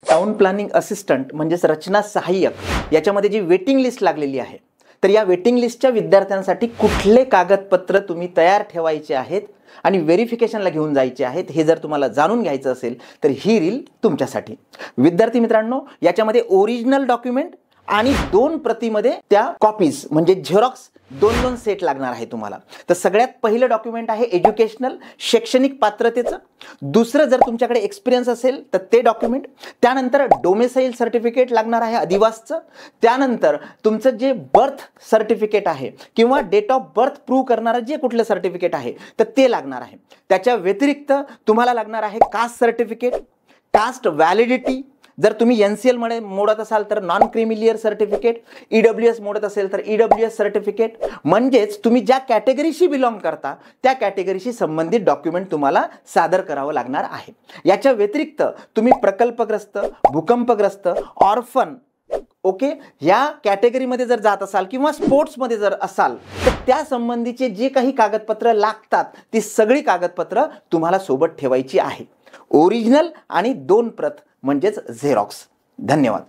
Town planning assistant म्हणजेच रचना सहाय्यक याच्यामध्ये जी वेटिंग लिस्ट लागलेली आहे, तर या वेटिंग लिस्टच्या विद्यार्थ्यांसाठी कुठले कागदपत्र तुम्ही तयार ठेवायचे आहेत आणि व्हेरिफिकेशनला घेऊन जायचे आहेत हे जर तुम्हाला जाणून घ्यायचं असेल तर ही रील तुमच्यासाठी. विद्यार्थी मित्रांनो, याच्यामध्ये ओरिजिनल डॉक्युमेंट आणि 2 प्रतीमध्ये त्या कॉपीज म्हणजे झेरॉक्स 2 सेट लागणार आहे तुम्हाला. तर सगळ्यात पहिलं डॉक्युमेंट आहे एज्युकेशनल, शैक्षणिक पात्रतेचं. दुसरं जर तुमच्याकडे एक्सपिरियन्स असेल तर ते डॉक्युमेंट. त्यानंतर डोमेसाईल सर्टिफिकेट लागणार आहे अधिवासचं. त्यानंतर तुमचं जे बर्थ सर्टिफिकेट आहे किंवा डेट ऑफ बर्थ प्रूव्ह करणारं जे कुठलं सर्टिफिकेट आहे तर ते लागणार आहे. त्याच्या व्यतिरिक्त तुम्हाला लागणार आहे कास्ट सर्टिफिकेट, कास्ट व्हॅलिडिटी. जर तुम्ही NCL मध्ये मोडत असाल तर नॉन क्रिमिलियर सर्टिफिकेट, EWS मोडत असेल तर EWS सर्टिफिकेट. म्हणजेच तुम्ही ज्या कॅटेगरीशी बिलॉंग करता त्या कॅटेगरीशी संबंधित डॉक्युमेंट तुम्हाला सादर करावं लागणार आहे. याच्या व्यतिरिक्त तुम्ही प्रकल्पग्रस्त, भूकंपग्रस्त, ऑर्फन, ओके, या कॅटेगरीमध्ये जर जात असाल किंवा स्पोर्ट्समध्ये जर असाल तर त्या संबंधीचे जे काही कागदपत्र लागतात ती सगळी कागदपत्र तुम्हाला सोबत ठेवायची आहे. ओरिजिनल आणि 2 प्रत म्हणजेच झेरॉक्स. धन्यवाद.